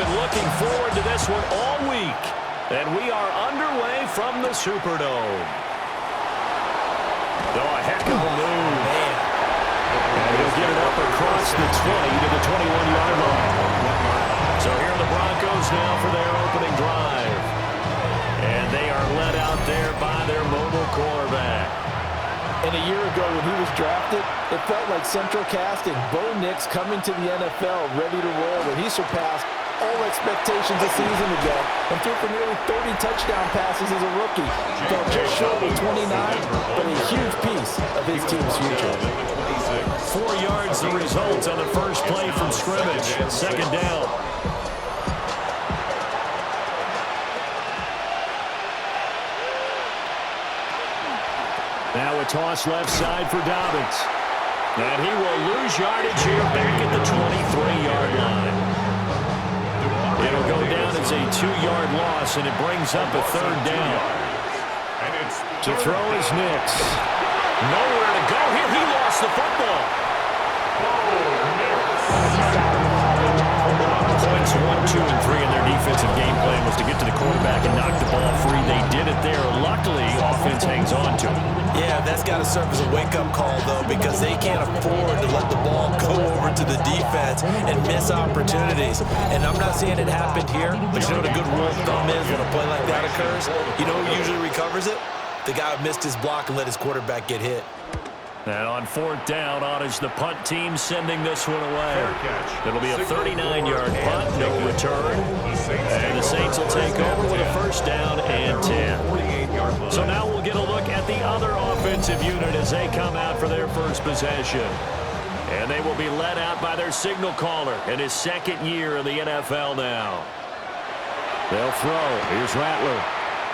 been looking forward to this one all week. And we are underway from the Superdome. Oh, a heck of a move. And he'll get it up across the 20 to the 21-yard line. So here are the Broncos now for their opening drive. And they are led out there by their mobile quarterback. And a year ago when he was drafted, it felt like central casting. Bo Nix coming to the NFL ready to roll, and he surpassed all expectations a season ago and threw for nearly 30 touchdown passes as a rookie. Fell just short of 29, but a huge piece of his team's future. 4 yards the result on the first play from scrimmage. Second down. Now a toss left side for Dobbins. And he will lose yardage here back at the 23-yard line. It'll go down as a 2-yard loss, and it brings up a third down. To throw is Nix. Nowhere to go here. He lost the football. Points 1, 2, and 3 in their defensive game plan was to get to the quarterback and knock the ball free. They did it there. Luckily, offense hangs on to it. Yeah, that's got to serve as a wake-up call, though, because they can't afford to let the ball go over to the defense and miss opportunities. And I'm not saying it happened here, but you know what a good rule of thumb is when a play like that occurs? You know who usually recovers it? The guy who missed his block and let his quarterback get hit. And on fourth down, on is the punt team sending this one away. It'll be a 39-yard punt, no return. And the Saints will take over with a first down and 10. So now we'll get a look at the other offensive unit as they come out for their first possession. And they will be led out by their signal caller in his second year in the NFL now. They'll throw. Here's Rattler.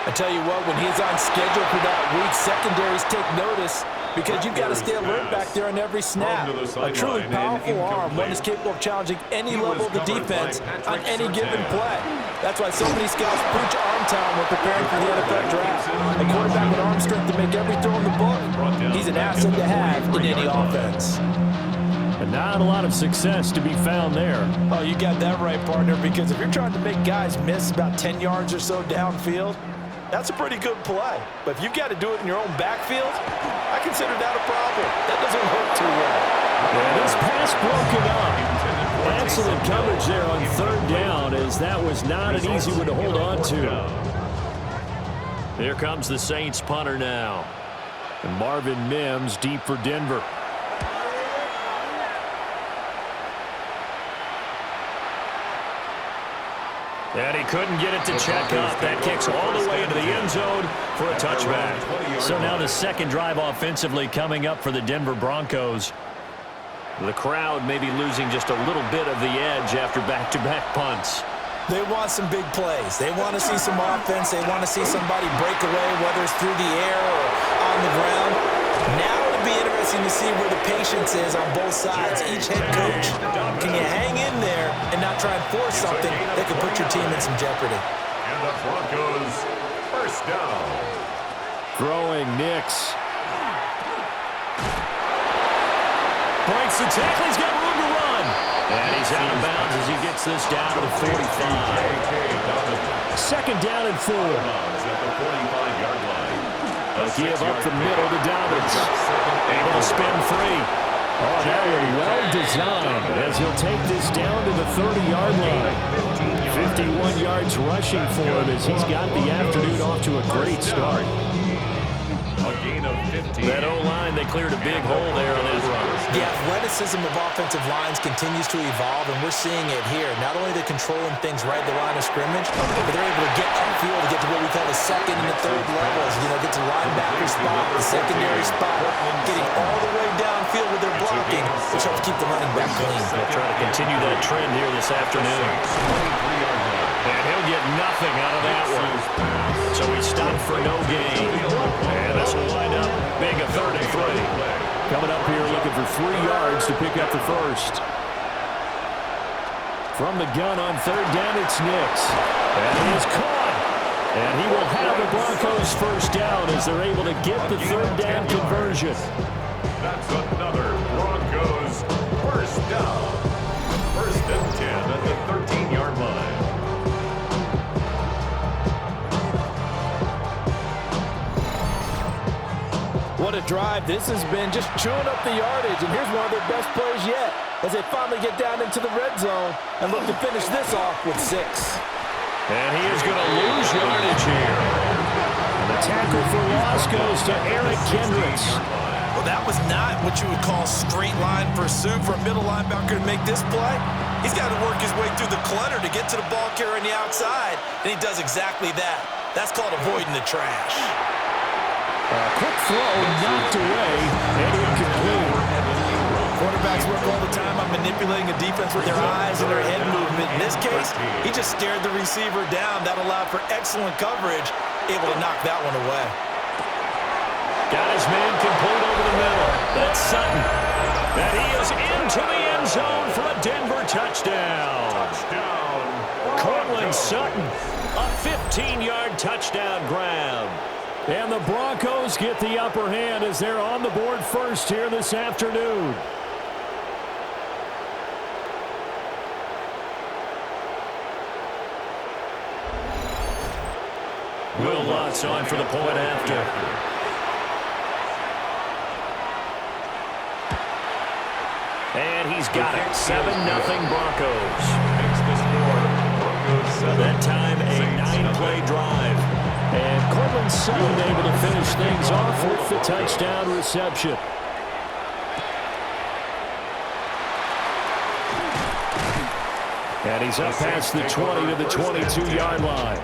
I tell you what, when he's on schedule for that week, secondaries take notice because you've got to stay alert back there on every snap. A truly powerful arm, one is capable of challenging any level of the defense on any given play. That's why so many scouts preach arm talent when preparing for the NFL draft. A quarterback with arm strength to make every throw in the book. He's an asset to have in any offense. And not a lot of success to be found there. Oh, you got that right, partner, because if you're trying to make guys miss about 10 yards or so downfield, that's a pretty good play. But if you've got to do it in your own backfield, I consider that a problem. That doesn't work too well. Yeah, this pass broken up. Excellent coverage there on third down, as that was not an easy one to hold on to. Here comes the Saints punter now. And Marvin Mims deep for Denver. And he couldn't get it to check up. That kicks all the way into the end zone for a touchback. So now the second drive offensively coming up for the Denver Broncos. The crowd may be losing just a little bit of the edge after back-to-back punts. They want some big plays. They want to see some offense. They want to see somebody break away, whether it's through the air or on the ground. Now it'll be interesting to see where the patience is on both sides. Each head coach, can you hang in there and not try and force something that could put your team in some jeopardy? And the Broncos, first down. Throwing Nix. Breaks the tackle. He's got room to run. And he's out of bounds as he gets this down to the 45. Second down and 4. At the 45-yard line. A give up the middle to Dobbins. Able to spin free. Oh, that was well designed as he'll take this down to the 30-yard line. 51 yards rushing for him as he's got the afternoon off to a great start. A gain of 15. That O-line, they cleared a big hole there on that run. The athleticism of offensive lines continues to evolve, and we're seeing it here. Not only are they controlling things right at the line of scrimmage, but they're able to get upfield to get to what we call the second and the third levels. You know, get to linebacker spot, the secondary spot, getting all the way downfield with their blocking, which helps keep the running back clean. They'll try to continue that trend here this afternoon. And he'll get nothing out of that one. So he stopped for no gain. And this will wind up being a 3rd and 3. Coming up here looking for 3 yards to pick up the first. From the gun on third down, it's Nix. And he is caught. And he will have the Broncos first down as they're able to get the third down conversion. That's another Broncos first down. First and 10 at the 13-yard line. What a drive this has been, just chewing up the yardage. And here's one of their best plays yet as they finally get down into the red zone and look to finish this off with 6. And he is going to lose yardage here. And the tackle for loss goes to Eric Kendricks. Well, that was not what you would call straight line pursuit for a middle linebacker to make this play. He's got to work his way through the clutter to get to the ball carrier on the outside, and he does exactly that. That's called avoiding the trash. Quick throw knocked away and incomplete. Quarterbacks work all the time on manipulating a defense with their eyes and their head movement. In this case, he just stared the receiver down. That allowed for excellent coverage, able to knock that one away. Got his man complete over the middle. That's Sutton. And he is into the end zone for a Denver touchdown. Cortland Sutton, a 15-yard touchdown grab. And the Broncos get the upper hand as they're on the board first here this afternoon. Will Lutz on for the point after. And he's got it. 7-0 Broncos. That time a 9-play drive. And Cortland Sutton able to finish things off with the touchdown reception. And he's up past the 20 to the 22-yard line.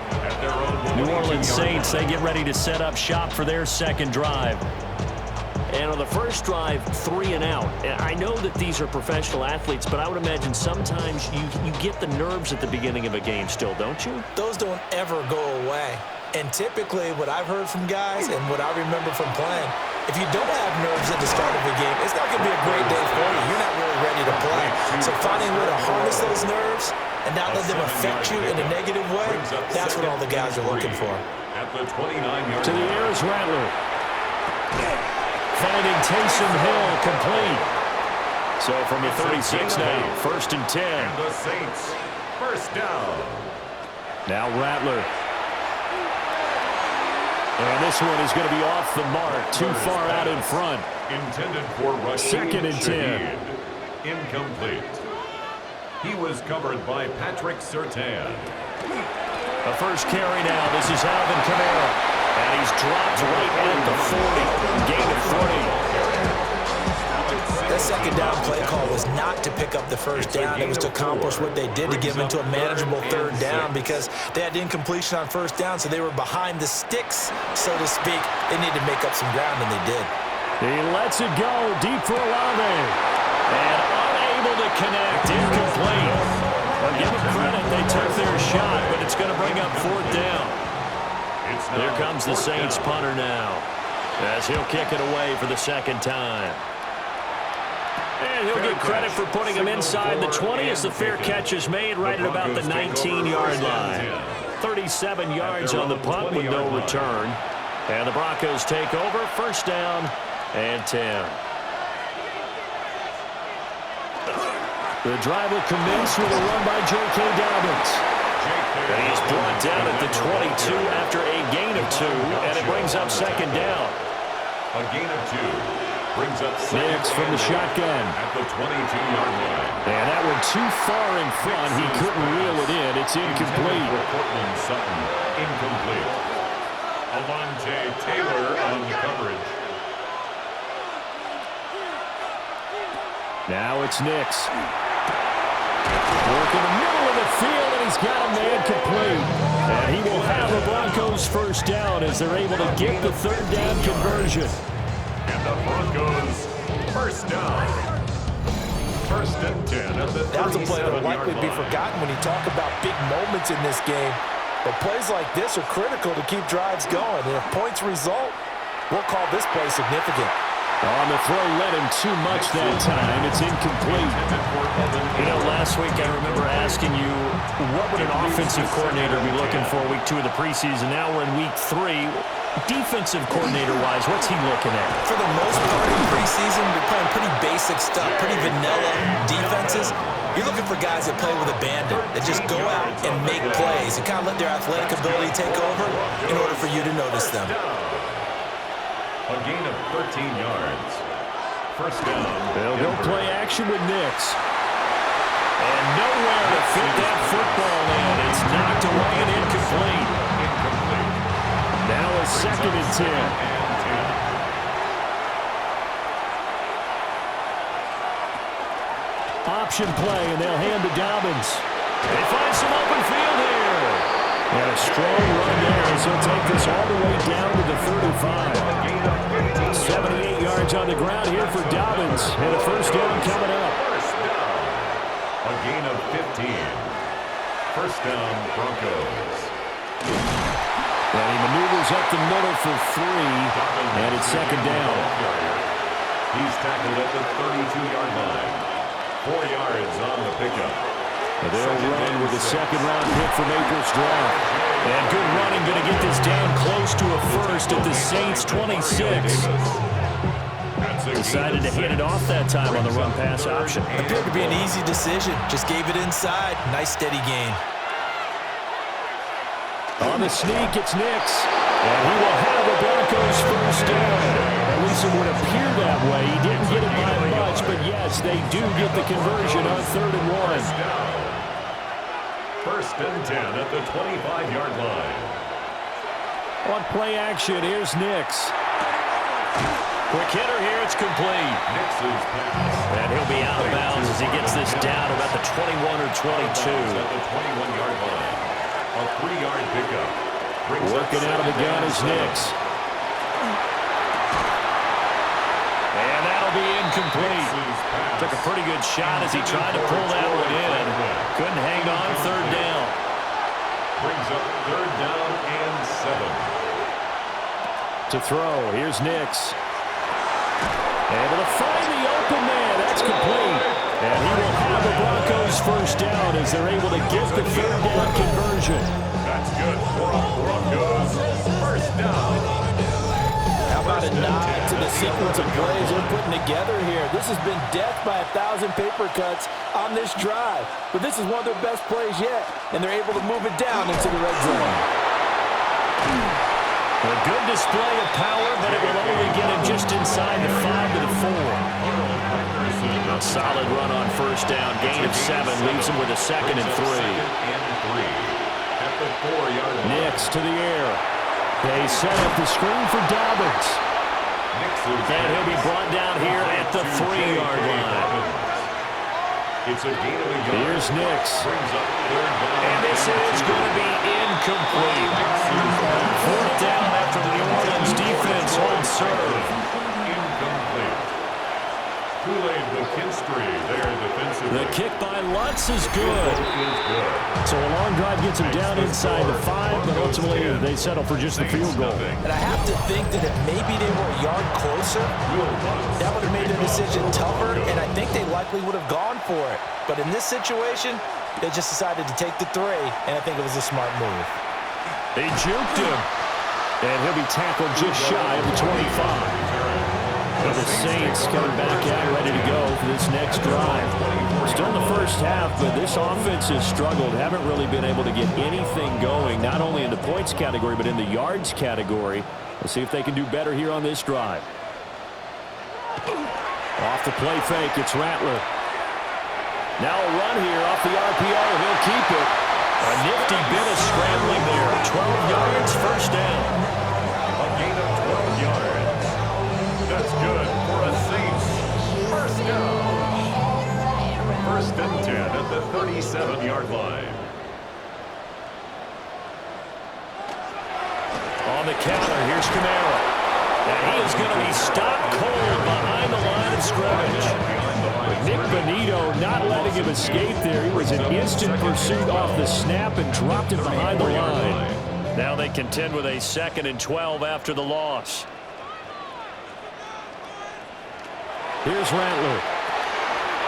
New Orleans Saints, they get ready to set up shop for their second drive. And on the first drive, 3 and out. And I know that these are professional athletes, but I would imagine sometimes you get the nerves at the beginning of a game still, don't you? Those don't ever go away. And typically, what I've heard from guys and what I remember from playing, if you don't have nerves at the start of a game, it's not going to be a great day for you. You're not really ready to play. So finding a way to harness those nerves and not let them affect you in a negative way, that's what all the guys are looking for. At the 29-yard to the air is Rattler. Finding Taysom Hill complete. So from the 36 now, 1st and 10. And the Saints, first down. Now Rattler. And this one is going to be off the mark, too far out in front. Intended for rushing. 2nd and 10. Incomplete. He was covered by Patrick Surtain. A first carry now. This is Alvin Kamara. And he's dropped right at the 40. Gain of 40. That second down play call was not to pick up the first down. It was to accomplish what they did to get them into a manageable 3rd down because they had incompletion on 1st down, so they were behind the sticks, so to speak. They needed to make up some ground, and they did. He lets it go deep for Olave. And unable to connect. Incomplete. Well, give them credit. They took their shot, but it's going to bring up 4th down. Here comes the Saints punter now as he'll kick it away for the 2nd time. And he'll get credit for putting him inside the 20 as the fair catch is made right at about the 19-yard line. 37 yards on the punt with no return. And the Broncos take over, 1st down and 10. The drive will commence with a run by J.K. Dobbins. And he's brought down at the 22 after a gain of 2, and it brings up 2nd down. A gain of 2. Brings up Nix from the shotgun. At the 22-yard line. And that one too far in front. He couldn't reel it in. It's incomplete. Cortland Sutton, incomplete. Alontae Taylor on coverage. Now it's Nix. Work in the middle of the field, and he's got a man complete. And he will have the Broncos 1st down as they're able to get the 3rd down conversion. And the Broncos, 1st down. 1st and 10 at the 37-yard line. That's a play that will likely be forgotten when you talk about big moments in this game. But plays like this are critical to keep drives going. And if points result, we'll call this play significant. On the throw, led him too much that time. It's incomplete. You know, last week I remember asking you, what would an offensive coordinator be looking for week 2 of the preseason? Now we're in week 3. Defensive coordinator-wise, what's he looking at? For the most part in preseason, you're playing pretty basic stuff, pretty vanilla defenses. You're looking for guys that play with abandon, that just go out and make plays and kind of let their athletic ability take over in order for you to notice them. A A gain of 13 yards. First down. They'll go play action with Nix. And nowhere to fit that football in. It's knocked away and incomplete. Now a 2nd and 10. Option play, and they'll hand to Dobbins. They find some open field here. And a strong run there as he'll take this all the way down to the 35. 78 yards on the ground here for Dobbins. And a first down coming up. A gain of 15. First down, Broncos. And he maneuvers up the middle for 3, and it's 2nd down. He's tackled at the 32-yard line. 4 yards on the pickup. They'll run with a 2nd-round pick from April's draft. And good running, going to get this down close to a first at the Saints' 26. Decided to hand it off that time on the run-pass option. Appeared to be an easy decision. Just gave it inside. Nice steady gain. On the sneak, it's Nix. And he will have the Broncos first down. At least it would appear that way. He didn't get it by much, but yes, they do get the conversion on 3rd and 1. First and 10 at the 25-yard line. On play action, here's Nix. Quick hitter here, it's complete. Nix's pass. And he'll be out of bounds as he gets this down about the 21 or 22. At the 21-yard line. A 3-yard pickup. Working out of the gun is Nix. And that'll be incomplete. Took a pretty good shot as he tried to pull that one in. Couldn't hang on 3rd down. Brings up 3rd down and 7. To throw, here's Nix. Able to find the open man. That's complete. And he will have the Broncos first down as they're able to get the 3rd down conversion. That's good for the Broncos. First down. How about a nod to the sequence of plays they're putting together here? This has been death by 1,000 paper cuts on this drive. But this is one of their best plays yet, and they're able to move it down into the red zone. A good display of power, but it will only get him just inside the 5 to the 4. A solid run on first down. Gain of 7 leaves him with a 2nd and 3. At the 4-yard line. Nix to the air. They set up the screen for Dobbins. And he'll be brought down here at the 3-yard line. It's a gain of a yard. Here's Nix. Brings up 3rd down. And this is going to be incomplete. 4th down after the New Orleans defense holds serve. Incomplete. Kool-Aid McKinstry, their defensive. The kick by Lutz is good. So a long drive gets him down inside the 5, but ultimately they settle for just the field goal. And I have to think that if maybe they were a yard closer, that would have made their decision tougher, and I think they likely would have gone for it. But in this situation, they just decided to take the 3, and I think it was a smart move. They juked him, and he'll be tackled just shy of the 25. But the Saints coming back out ready to go for this next drive. Still in the first half, but this offense has struggled. Haven't really been able to get anything going, not only in the points category, but in the yards category. Let's see if they can do better here on this drive. Off the play fake, it's Rattler. Now a run here off the RPO. He'll keep it. A nifty bit of scrambling there. 12 yards, first down. A gain of 12 yards. That's good for a Saints. First down. First and 10 at the 37-yard line. On the counter, here's Kamara. And he is going to be stopped cold behind the line of scrimmage. Nick Bonito not letting him escape there. He was in instant pursuit off the snap and dropped it behind the line. Now they contend with a 2nd and 12 after the loss. Here's Rattler.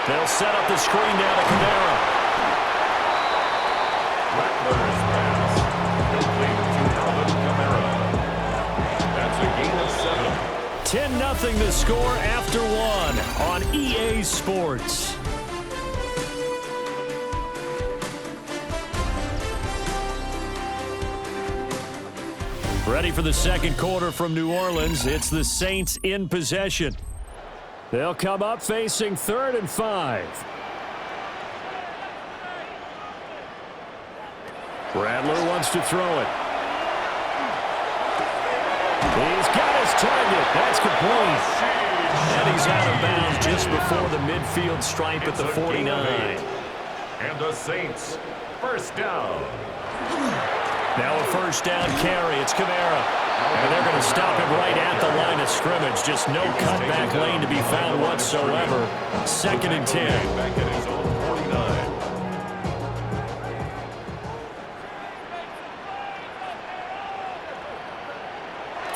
They'll set up the screen down to Kamara. Rattler's pass. Complete to Alvin Kamara. That's a gain of 7. 10-0 the score after 1 on EA Sports. Ready for the second quarter from New Orleans. It's the Saints in possession. They'll come up facing 3rd and 5. Rattler wants to throw it. He's got his target. That's complete. And he's out of bounds just before the midfield stripe at the 49. And the Saints, first down. Now a first down carry. It's Kamara. And they're going to stop him right at the line of scrimmage. Just no cutback lane to be found whatsoever. 2nd and 10. Back at his own 49.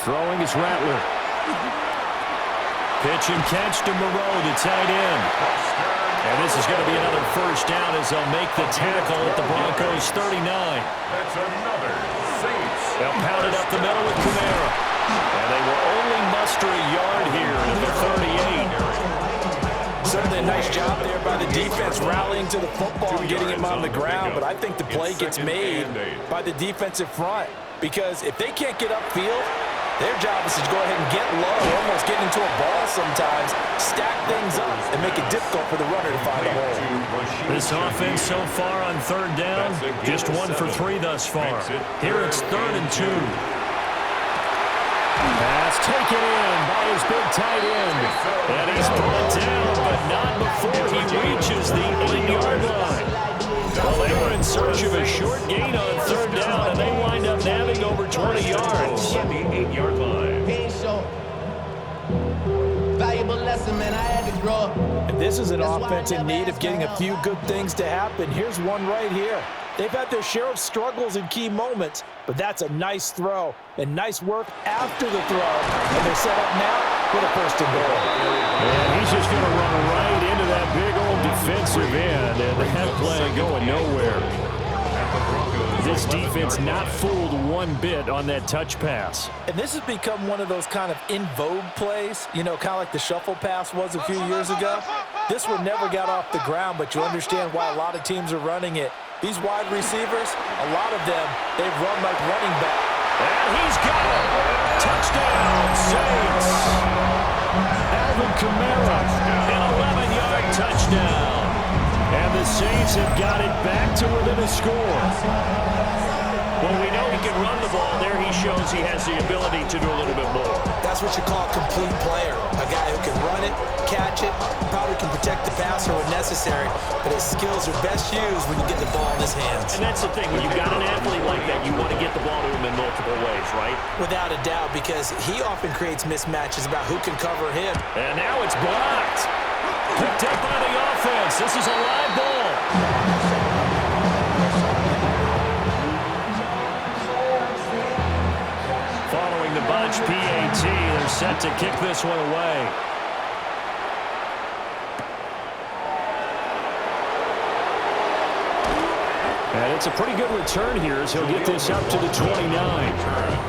Throwing is Rattler. Pitch and catch to Moreau, the tight end. And this is going to be another first down as they'll make the tackle at the Broncos 39. That's another Saints. They'll pound it up the middle with Kamara. And they will only muster a yard here at the 38. Certainly a nice job there by the defense rallying to the football and getting him on the ground. But I think the play gets made by the defensive front. Because if they can't get upfield, their job is to go ahead and get low, almost get into a ball sometimes, stack things up, and make it difficult for the runner to find a hole. This offense so far on 3rd down, just 1 for 3 thus far. Here it's 3rd and 2. Pass taken in by his big tight end. And he's brought down, but not before he reaches the 8-yard line. Well, they were in search of a short gain on 3rd down, and they wind up nabbing over 20 yards. At the 8-yard line. Valuable lesson, man. I had to grow up. And this is an offense in need of getting a few good things to happen. Here's one right here. They've had their share of struggles in key moments, but that's a nice throw and nice work after the throw. And they're set up now with a 1st and goal. And he's just going to run right into that big old defensive end, and that play going nowhere. This defense not fooled one bit on that touch pass. And this has become one of those kind of in vogue plays, you know, kind of like the shuffle pass was a few years ago. This one never got off the ground, but you understand why a lot of teams are running it. These wide receivers, a lot of them, they run like running back. And he's got it. Touchdown, Saints. Alvin Kamara, an 11-yard touchdown. And the Saints have got it back to within a score. Well, we know he can run the ball. There he shows he has the ability to do a little bit more. That's what you call a complete player. A guy who can run it, catch it, probably can protect the passer when necessary, but his skills are best used when you get the ball in his hands. And that's the thing. When you've got an athlete like that, you want to get the ball to him in multiple ways, right? Without a doubt, because he often creates mismatches about who can cover him. And now it's blocked. Picked up by the offense. This is a live ball. Following the bunch, PAT. They're set to kick this one away. And it's a pretty good return here as he'll get this up to the 29.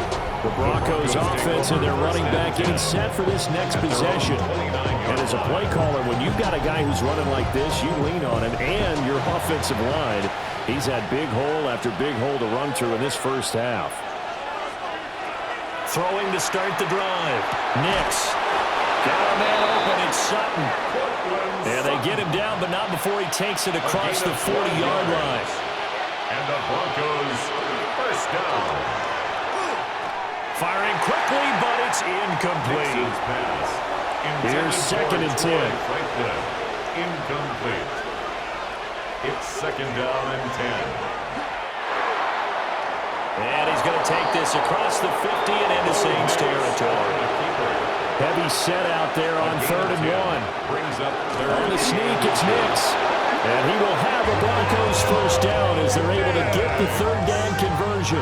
The Broncos offense and their running back getting set for this next possession. And as a play caller, when you've got a guy who's running like this, you lean on him and your offensive line. He's had big hole after big hole to run through in this first half. Throwing to start the drive. Nix. Got a man open. It's Sutton. And they get him down, but not before he takes it across the 40-yard line. And the Broncos, first down. Firing quickly, but it's incomplete. Here's 2nd and 10. Right there. Incomplete. It's 2nd down and 10. And he's going to take this across the 50 and into Saints territory. Heavy set out there on 3rd and 1. Brings up On the sneak, it's Nix. And he will have a Broncos first down as they're able to get the 3rd down conversion.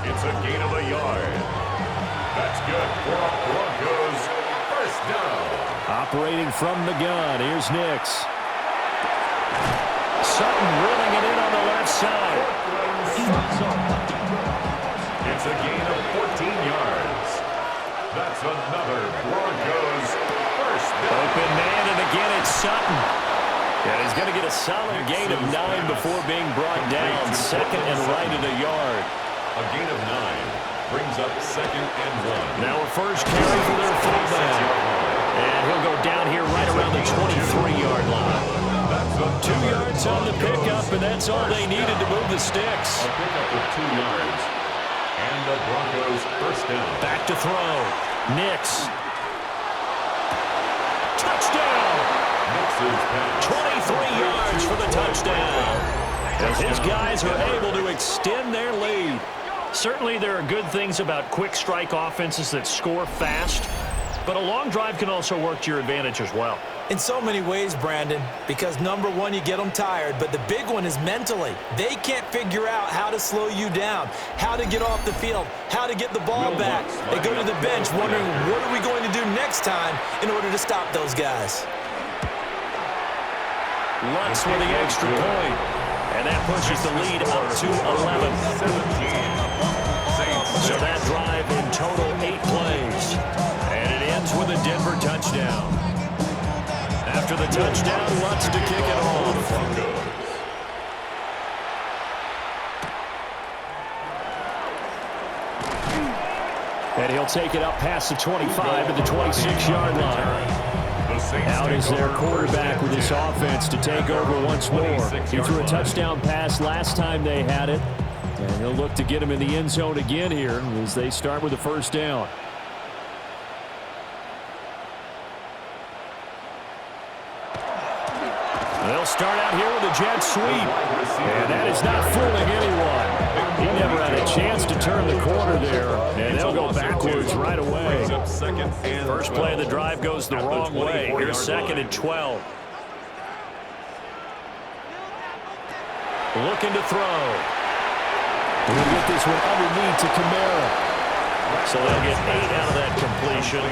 It's a gain of a yard. That's good for a Broncos first down. Operating from the gun, here's Nix. Sutton rolling it in on the left side. It's a gain of 14 yards. That's another Broncos first down. Open man, and again it's Sutton. And he's going to get a solid gain of 9 before being brought down. 2nd and right at a yard. A gain of 9. Brings up 2nd and 1. Now a first carry for their fullback. And he'll go down here right around the 23-yard line. 2 yards on the pickup, and that's all they needed to move the sticks. A pickup of 2 yards. And the Broncos first down. Back to throw. Nix. Touchdown! 23 yards for the touchdown. As his guys are able to extend their lead. Certainly there are good things about quick strike offenses that score fast, but a long drive can also work to your advantage as well. In so many ways, Brandon, because number one, you get them tired, but the big one is mentally. They can't figure out how to slow you down, how to get off the field, how to get the ball back. They go to the bench wondering, what are we going to do next time in order to stop those guys? Lutz with the extra point, and that pushes the lead up to 11. So that drive in total 8 plays, and it ends with a Denver touchdown. After the touchdown, Lutz to kick it off. And he'll take it up past the 25 to the 26-yard line. Out is their quarterback with this offense to take over once more. He threw a touchdown pass last time they had it, and he'll look to get him in the end zone again here as they start with the first down. They'll start out here with a jet sweep, and that is not fooling anyone. He never had a chance to turn the corner there, and they'll go backwards right away. First play of the drive goes the wrong way. Here's 2nd and 12. Looking to throw. We'll get this one underneath to Kamara. So they'll get 8 out of that completion,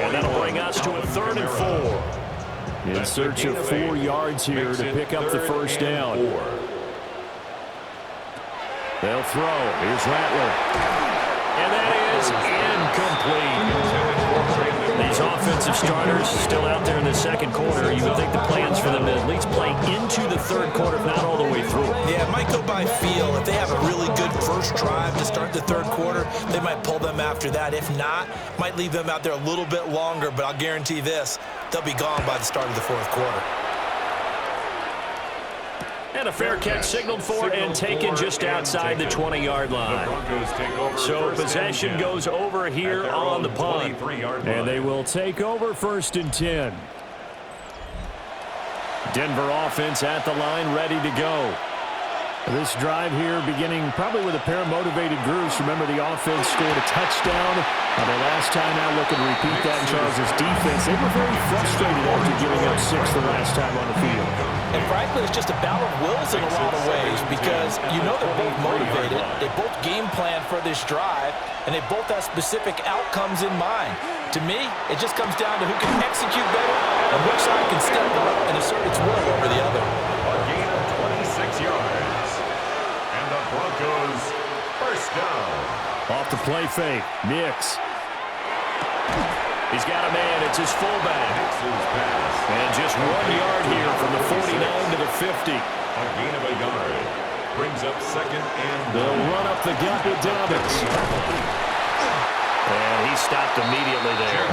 and that'll bring us to a 3rd and 4. In search of 4 yards here to pick up the first down. They'll throw. Here's Rattler. And that is incomplete. These offensive starters still out there in the second quarter. You would think the plans for them to at least play into the third quarter, if not all the way through. Yeah, it might go by feel. If they have a really good first drive to start the third quarter, they might pull them after that. If not, might leave them out there a little bit longer, but I'll guarantee this, they'll be gone by the start of the fourth quarter. And a fair catch signaled for and taken just outside the 20-yard line. So possession goes over here on the punt. And they will take over 1st and 10. Denver offense at the line, ready to go. This drive here beginning probably with a pair of motivated groups. Remember, the offense scored a touchdown. The last time out, looking to repeat that in Charles' defense. They were very frustrated after giving up 6 the last time on the field. And frankly, it's just a battle of wills in a lot of ways because you know they're both motivated. They both game plan for this drive, and they both have specific outcomes in mind. To me, it just comes down to who can execute better and which side can step up and assert its will over the other. A gain of 26 yards. And the Broncos first down. Off the play fake, Nix. He's got a man. It's his fullback. And just 1 yard here from the 49 to the 50. A gain of a yard. Brings up 2nd and 1. They'll run up the gut with Dobbins. And he stopped immediately there.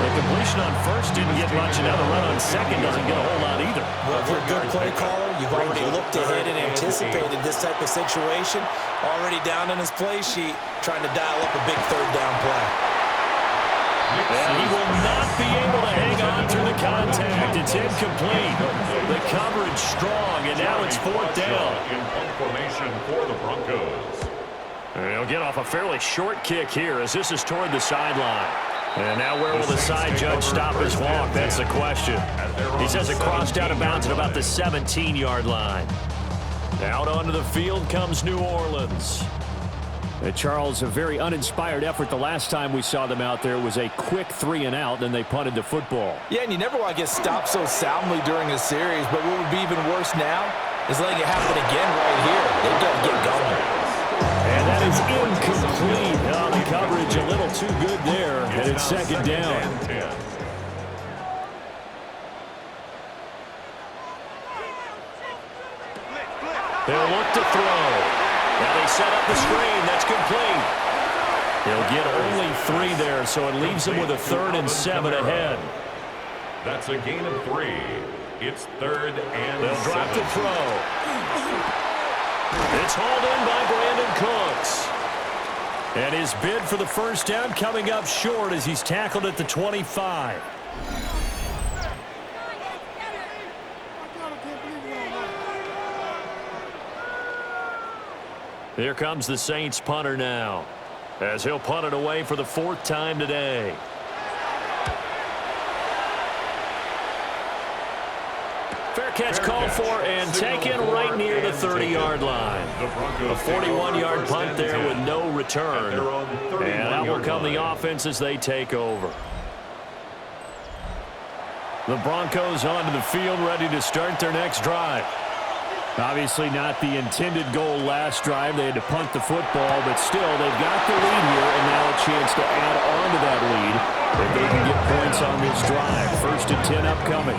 The completion on first didn't get much. Another run on second doesn't get a whole lot either. Well, if you're a good play caller, you've already looked ahead and anticipated this type of situation. Already down in his play sheet, trying to dial up a big 3rd down play. And he will not be able to hang on through the contact. It's incomplete. The coverage strong, and now it's 4th down. In punt formation for the Broncos. And he'll get off a fairly short kick here as this is toward the sideline. And now where will the side judge stop his walk? That's the question. He says it crossed out of bounds at about the 17-yard line. Out onto the field comes New Orleans. Charles, a very uninspired effort the last time we saw them out there. Was a quick 3 and out, then they punted the football. Yeah, and you never want to get stopped so soundly during a series, but what would be even worse now is letting it happen again right here. They've got to get going. And that is incomplete. Oh, the coverage a little too good there, and it's 2nd down. They'll look to throw. Now they set up the screen. That's complete. He'll get only 3 there, so it leaves him with a 3rd and 7 ahead. That's a gain of 3. It's 3rd and 7. They'll drop the throw. It's hauled in by Brandon Cooks. And his bid for the first down coming up short as he's tackled at the 25. Here comes the Saints punter now, as he'll punt it away for the 4th time today. Fair catch called for and taken right near the 30-yard line. A 41-yard punt there with no return. And out will come the offense as they take over. The Broncos onto the field, ready to start their next drive. Obviously not the intended goal last drive. They had to punt the football, but still, they've got the lead here, and now a chance to add on to that lead if they can get points on this drive. 1st and 10 upcoming. A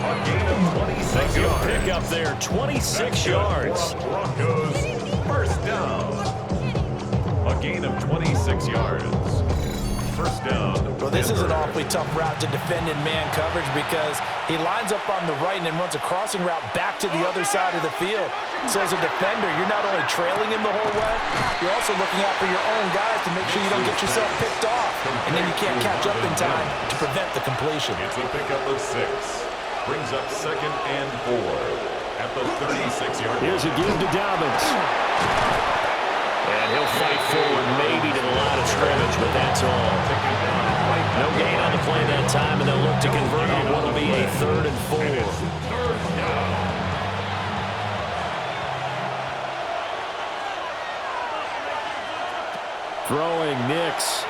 good pick up there, 26 yards. Broncos, first down. A gain of 26 yards. First down. Well, this is an awfully tough route to defend in man coverage because he lines up on the right and then runs a crossing route back to the other side of the field. So as a defender, you're not only trailing him the whole way, you're also looking out for your own guys to make sure you don't get yourself picked off. And then you can't catch up in time to prevent the completion. It's a pickup of 6. Brings up 2nd and 4 at the 36-yard line. Here's a give to Dobbins. And he'll fight forward maybe to the line of scrimmage, but that's all. No gain on the play that time, and they'll look to convert on what will be a 3rd and 4. Throwing Nix.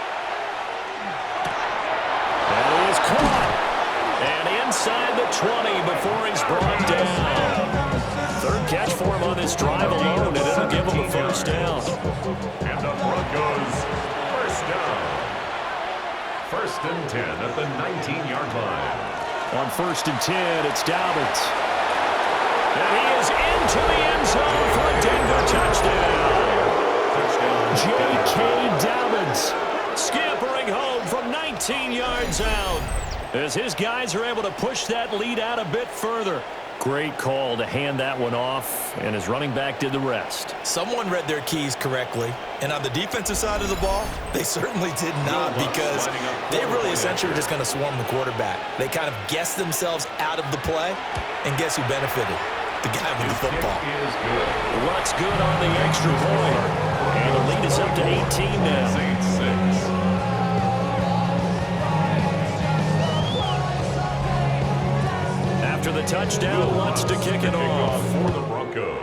And he is caught. And inside the 20 before he's brought down. 3rd catch for him on this drive alone, and it'll give him a first down. And the Broncos, first down. 1st and 10 at the 19-yard line. On 1st and 10, it's Dobbins. And he is into the end zone for a Denver touchdown. J.K. Dobbins scampering home from 19 yards out as his guys are able to push that lead out a bit further. Great call to hand that one off, and his running back did the rest. Someone read their keys correctly, and on the defensive side of the ball, they certainly did not, because they really essentially were just going to swarm the quarterback. They kind of guessed themselves out of the play, and guess who benefited? The guy with the football. What's good on the extra point? And the lead is up to 18 now. After the touchdown, wants to kick it off for the Broncos.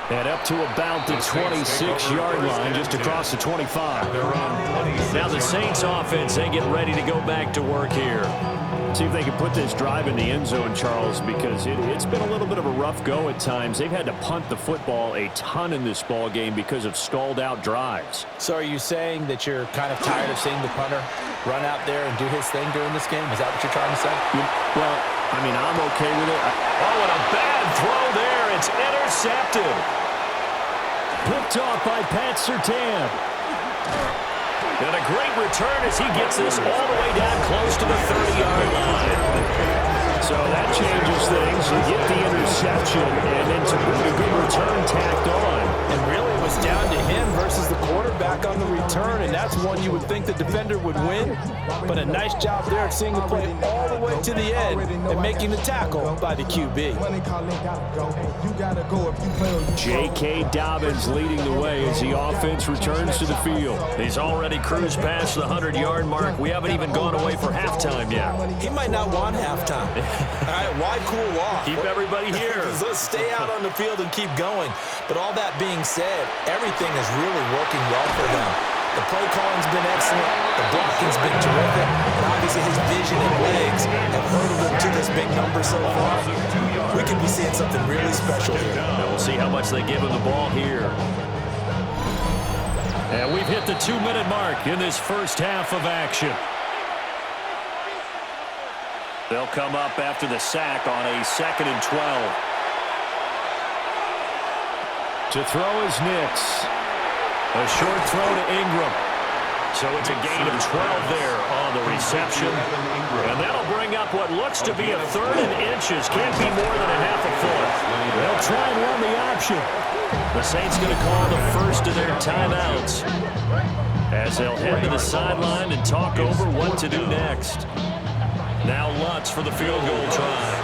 And up to about the 26-yard line, just across the 25. Now the Saints offense, they get ready to go back to work here. See if they can put this drive in the end zone, Charles, because it's been a little bit of a rough go at times. They've had to punt the football a ton in this ball game because of stalled out drives. So are you saying that you're kind of tired of seeing the punter run out there and do his thing during this game? Is that what you're trying to say? Well, I mean, I'm okay with it. Oh, and a bad throw there. It's intercepted. Picked off by Pat Surtain. And a great return as he gets this all the way down close to the 30-yard line. So that changes things. You get the interception, and then to put a good return tacked on. And really it was down to him versus the quarterback on the return, and that's one you would think the defender would win. But a nice job there of seeing the play all the way to the end and making the tackle by the QB. J.K. Dobbins leading the way as the offense returns to the field. He's already cruised past the 100-yard mark. We haven't even gone away for halftime yet. He might not want halftime. All right, why cool off? Keep everybody here. Let's stay out on the field and keep going. But all that being said, everything is really working well for them. The play calling's been excellent. The blocking's been terrific. And obviously his vision and legs have hurtled him to this big number so far. We could be seeing something really special here. And we'll see how much they give him the ball here. And we've hit the 2-minute mark in this first half of action. They'll come up after the sack on a 2nd and 12. To throw is Nix. A short throw to Ingram. So it's a gain of 12 there on the reception. And that'll bring up what looks to be a 3rd and inches. Can't be more than a half a foot. They'll try and run the option. The Saints going to call the first of their timeouts as they'll head to the sideline and talk over what to do next. Now Lutz for the field goal try.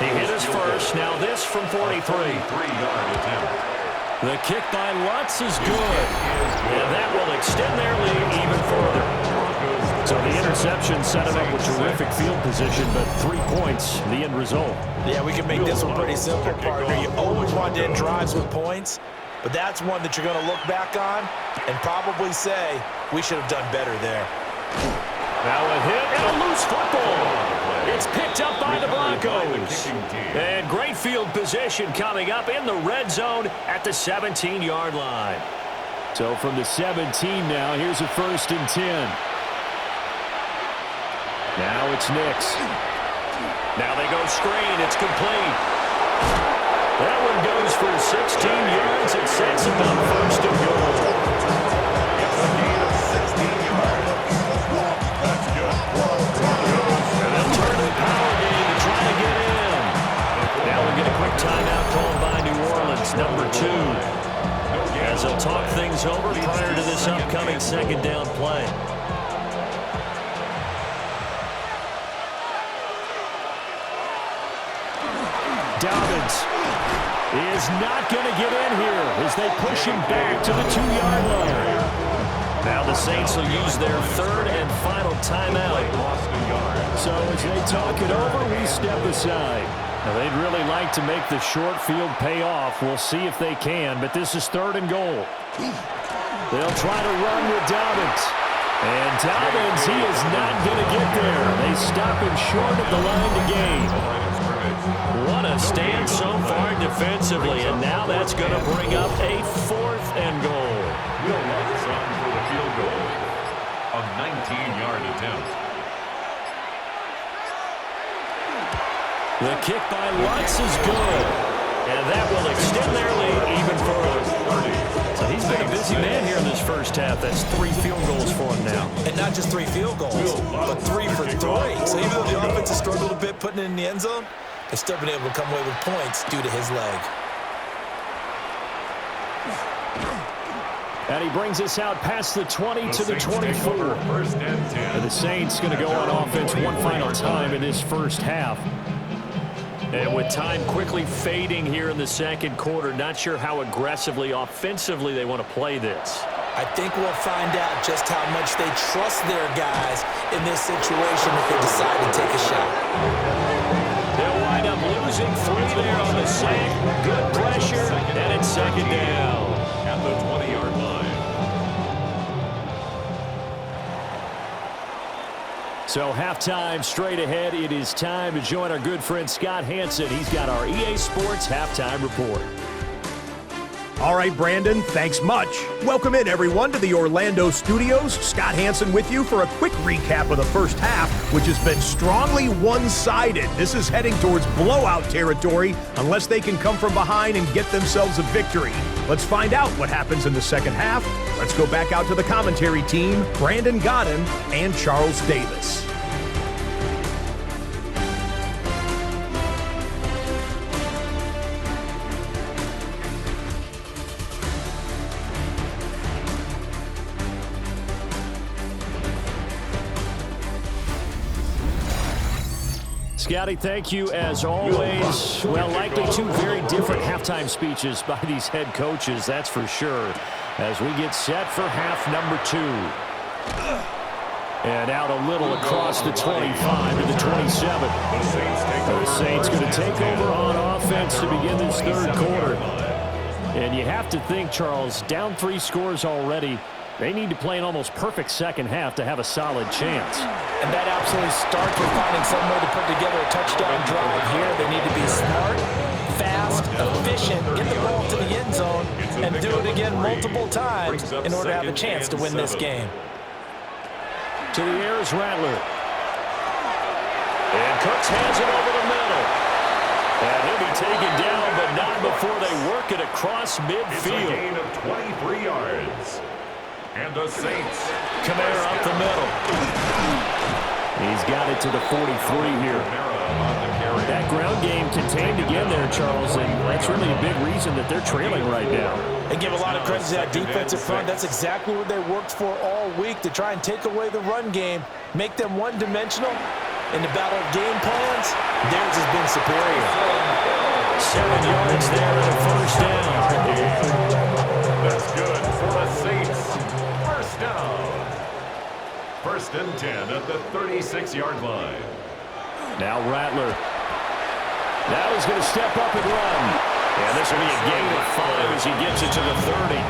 He hit his first. Now this from 43. 3-yard attempt. The kick by Lutz is good. And that will extend their lead even further. So the interception set him up with terrific field position, but 3 points, the end result. Yeah, we can make this one pretty simple, partner. You always want to end drives with points, but that's one that you're going to look back on and probably say, we should have done better there. Now a hit and a loose football. It's picked up by the Broncos. And great field position coming up in the red zone at the 17-yard line. So from the 17 now, here's a 1st and 10. Now it's Nix. Now they go screen. It's complete. That one goes for 16 yards. It sets them up 1st and goal. It's a gain of 16 yards. That's good. And they'll turn to the power game to try to get in. Now we'll get a quick timeout called by New Orleans, number 2. As they'll talk things over prior to this upcoming 2nd down play. Dobbins is not going to get in here as they push him back to the 2-yard line. Now the Saints will use their 3rd and final timeout. So as they talk it over, we step aside. Now they'd really like to make the short field pay off. We'll see if they can, but this is 3rd and goal. They'll try to run with Dobbins. And Dobbins, he is not going to get there. They stop him short of the line to gain. What a stand so far defensively, and now that's going to bring up a 4th and goal. Will Lutz on for the field goal. A 19-yard attempt. The kick by Lutz is good, and that will extend their lead even further. So he's been a busy man here in this first half. That's 3 field goals for him now. And not just 3 field goals, but 3 for 3. So even though the offense has struggled a bit putting it in the end zone, they've still been able to come away with points due to his leg. And he brings us out past the 20 to the 24. 1st and 10. And the Saints going to go on offense one final time in this first half. And with time quickly fading here in the 2nd quarter, not sure how aggressively, offensively they want to play this. I think we'll find out just how much they trust their guys in this situation if they decide to take a shot. They'll wind up losing 3 there on the sack. Good pressure, and it's 2nd down. At the 20-yard line. So halftime straight ahead. It is time to join our good friend Scott Hanson. He's got our EA Sports halftime report. All right, Brandon, thanks much. Welcome in, everyone, to the Orlando studios. Scott Hanson with you for a quick recap of the first half, which has been strongly one-sided. This is heading towards blowout territory unless they can come from behind and get themselves a victory. Let's find out what happens in the second half. Let's go back out to the commentary team, Brandon Godden and Charles Davis. Scotty, thank you as always. Well, likely 2 very different halftime speeches by these head coaches, that's for sure, as we get set for half number 2. And out a little across the 25 to the 27. The Saints going to take over on offense to begin this 3rd quarter. And you have to think, Charles, down 3 scores already. They need to play an almost perfect second half to have a solid chance. And that absolutely starts with finding some way to put together a touchdown drive here. They need to be smart, fast, efficient, get the ball to the end zone, and do it again multiple times in order to have a chance to win this game. To the air is Rattler. And Cooks hands it over the middle. And he'll be taken down, but not before they work it across midfield. It's a gain of 23 yards. And the Saints. Kamara up the middle. He's got it to the 43 here. That ground game contained again there, Charles, and that's really a big reason that they're trailing right now. And give a lot of credit to that defensive front. That's exactly what they worked for all week, to try and take away the run game, make them one-dimensional. In the battle of game plans, theirs has been superior. 7 yards there and a first down. That's good for the Saints. First down. 1st and 10 at the 36-yard line. Now Rattler. Now he's going to step up and run. And this will be a gain of 5 as he gets it to the 30.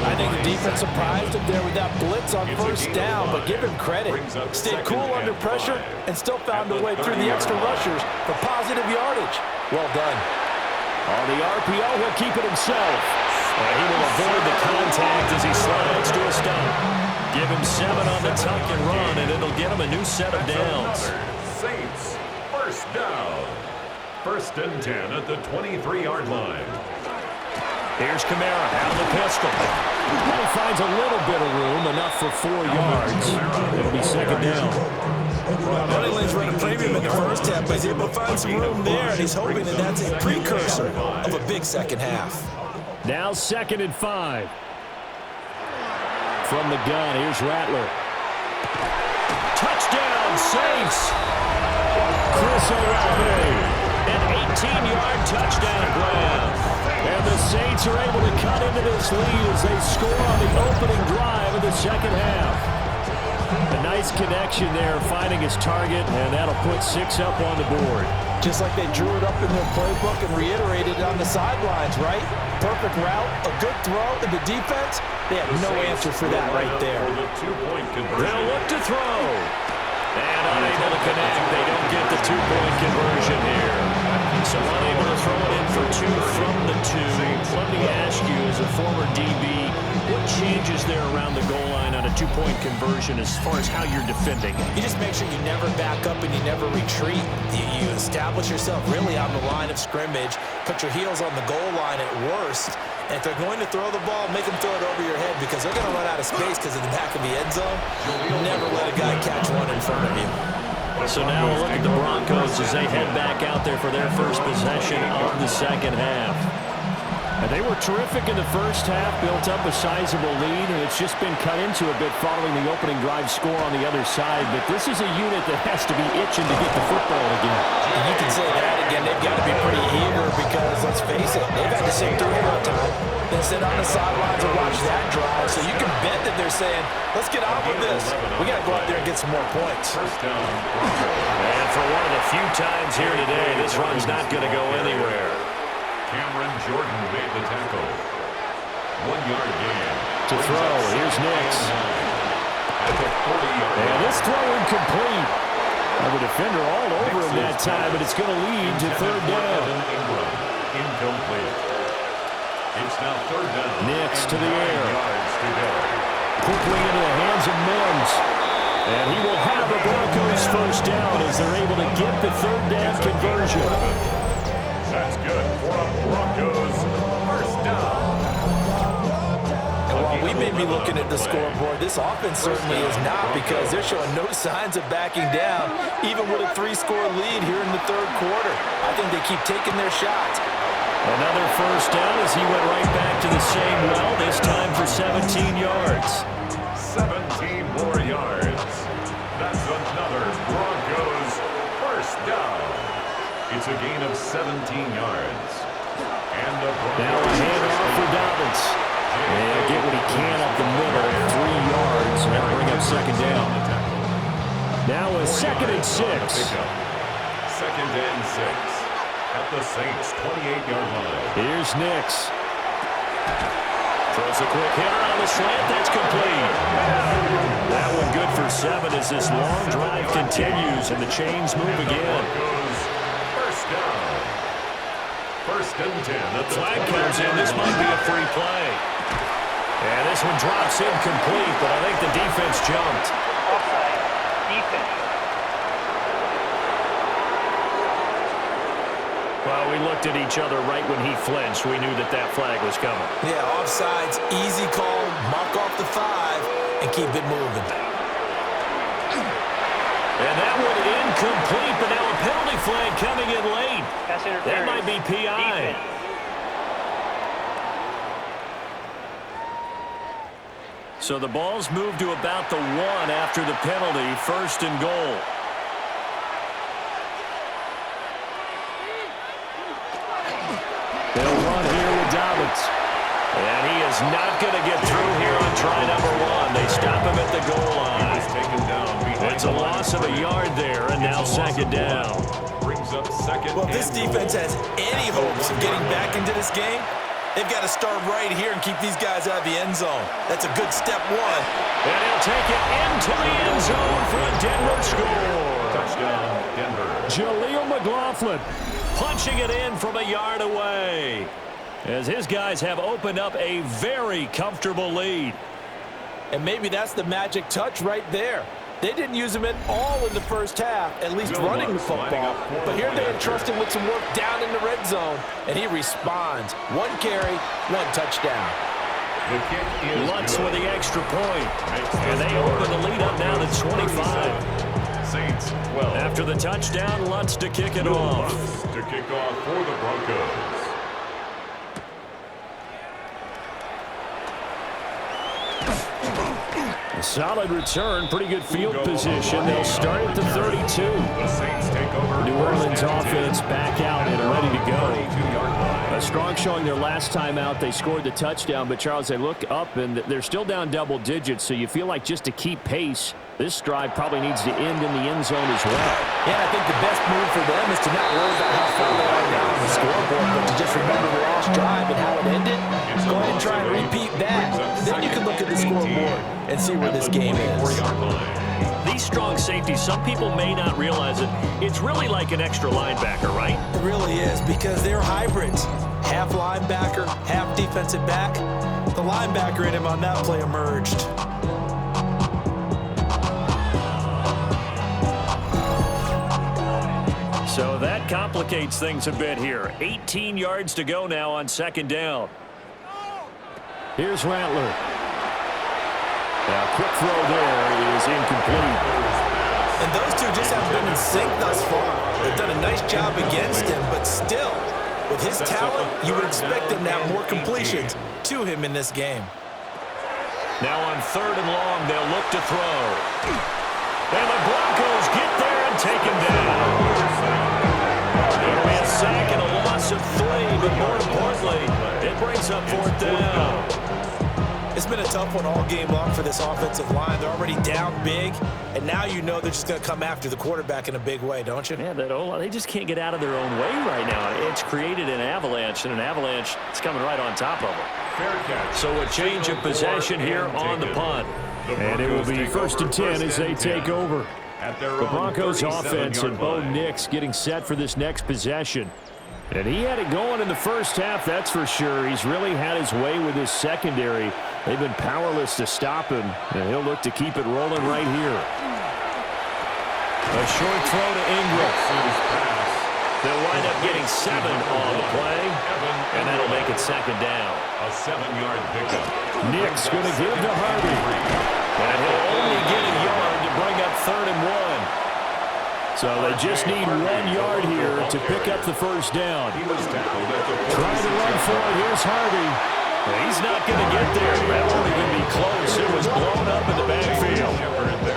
I think the defense surprised him there with that blitz on first down, but give him credit. Stayed cool under pressure and still found a way through the extra rushers for positive yardage. Well done. On the RPO, he'll keep it himself. And he will avoid the contact as he slides to a stop. Give him 7 on the tuck and run, and it'll get him a new set of downs. Saints, first down. 1st and 10 at the 23-yard line. Here's Kamara out of the pistol. He finds a little bit of room, enough for 4 yards. It'll be 2nd down. Money Lane's running premium in the first half, but he's able to find some room there, and he's hoping that that's a precursor of a big second half. Now 2nd and 5. From the gun, here's Rattler. Touchdown, Saints! Chris Olave. An 18-yard touchdown grab. And the Saints are able to cut into this lead as they score on the opening drive of the second half. A nice connection there, finding his target, and that'll put 6 up on the board. Just like they drew it up in their playbook and reiterated it on the sidelines, right? Perfect route, a good throw, and the defense, they have no answer for that right there. They'll look to throw. And unable to connect. They don't get the 2-point conversion here. So unable to throw it in for 2 from the 2. Let me ask you, as a former DB, what changes there around the goal line on a 2-point conversion as far as how you're defending? You just make sure you never back up and you never retreat. You establish yourself really on the line of scrimmage, put your heels on the goal line at worst, and if they're going to throw the ball, make them throw it over your head because they're going to run out of space because of the back of the end zone. Never let a guy catch one in front of you. So now we'll look at the Broncos as they head back out there for their first possession of the second half. And they were terrific in the first half, built up a sizable lead, and it's just been cut into a bit following the opening drive score on the other side. But this is a unit that has to be itching to get the football again. And you can say that again. They've got to be pretty eager because, let's face it, they've had to sit through halftime, then sit on the sidelines and watch that drive. So you can bet that they're saying, let's get on with this. We got to go out there and get some more points. And for one of the few times here today, this run's not going to go anywhere. Cameron Jordan made the tackle. 1-yard gain. To throw, here's Nix. And this throw incomplete. The defender all over him that time, but it's going to lead to 3rd down. Incomplete. It's now 3rd down. Nix to the air. To quickly into the hands of Mims. And he will have the Broncos first down as they're able to get the 3rd down conversion. That's good for a Broncos first down. And while we may be looking at the scoreboard, this offense certainly is not because they're showing no signs of backing down, even with a 3-score lead here in the 3rd quarter. I think they keep taking their shots. Another first down as he went right back to the same well, this time for 17 yards. 17 more yards. That's another Broncos first down. It's a gain of 17 yards. And the Broncos now a handoff for Dobbins. And get what he can up the middle, 3 yards, and that'll bring up 2nd down. Now a 2nd and 6. 2nd and 6 at the Saints' 28-yard line. Here's Nix. Throws a quick hitter on the slant. That's complete. That one good for 7 as this long drive continues and the chains move again. First down. 1st and 10. Flag comes in. This might be a free play. And this one drops incomplete, but I think the defense jumped. Offside. Defense. Well, we looked at each other right when he flinched. We knew that that flag was coming. Yeah, offsides, easy call, mark off the 5, and keep it moving. And that one incomplete, but now a penalty flag coming in late. That might be PI. So the ball's moved to about the 1 after the penalty, 1st and goal. They'll run here with Dobbins. And he is not going to get through here on try number 1. They stop him at the goal line. It's a loss of a yard there, and now 2nd down. Well, if this defense has any hopes of getting back into this game, they've got to start right here and keep these guys out of the end zone. That's a good step 1. And he'll take it into the end zone for a Denver score. Touchdown, Denver. Jaleel McLaughlin punching it in from a yard away, as his guys have opened up a very comfortable lead. And maybe that's the magic touch right there. They didn't use him at all in the first half, at least running the football. But here they entrust him with some work down in the red zone, and he responds. 1 carry, 1 touchdown. Lutz with the extra point. And they open the lead up now to 25. Saints 12. After the touchdown, Lutz to kick it off. To kick off for the Broncos. A solid return, pretty good field position. They'll start at the 32. The Saints take over. New Orleans offense back out and ready to go. A strong showing their last time out. They scored the touchdown, but Charles, they look up and they're still down double digits, so you feel like just to keep pace, this drive probably needs to end in the end zone as well. Yeah, I think the best move for them is to not worry about how far they are down on the scoreboard, but to just remember the last drive and how it ended. Go ahead and try and repeat that. Then you can look at the scoreboard and see where this game is. These strong safeties, some people may not realize it. It's really like an extra linebacker, right? It really is, because they're hybrids. Half linebacker, half defensive back. The linebacker in him on that play emerged. So that complicates things a bit here. 18 yards to go now on 2nd down. Here's Rattler. Now, quick throw there is incomplete. And those two just haven't been in sync thus far. They've done a nice job against him, but still, with his talent, you would expect them to have more completions to him in this game. Now on 3rd and long, they'll look to throw. And the Broncos get there and take him down. It'll be a sack and a loss of 3, but more importantly, it brings up 4th down. It's been a tough one all game long for this offensive line. They're already down big, and now you know they're just going to come after the quarterback in a big way, don't you? Yeah, they just can't get out of their own way right now. It's created an avalanche, and an avalanche is coming right on top of them. So a change of possession here on the punt. And it will be 1st and 10 as they take over. The Broncos offense and Bo Nix getting set for this next possession. And he had it going in the first half, that's for sure. He's really had his way with his secondary. They've been powerless to stop him, and he'll look to keep it rolling right here. A short throw to Ingram. They'll wind up getting 7 on the play, and that'll make it 2nd down. A 7-yard pickup. Nick's going to give to Harvey. And he'll only get a yard to bring up 3rd and 1. So they just need 1 yard here to pick up the 1st down. Trying to run for it. Here's Harvey. He's not going to get there. That won't even be close. It was blown up in the backfield.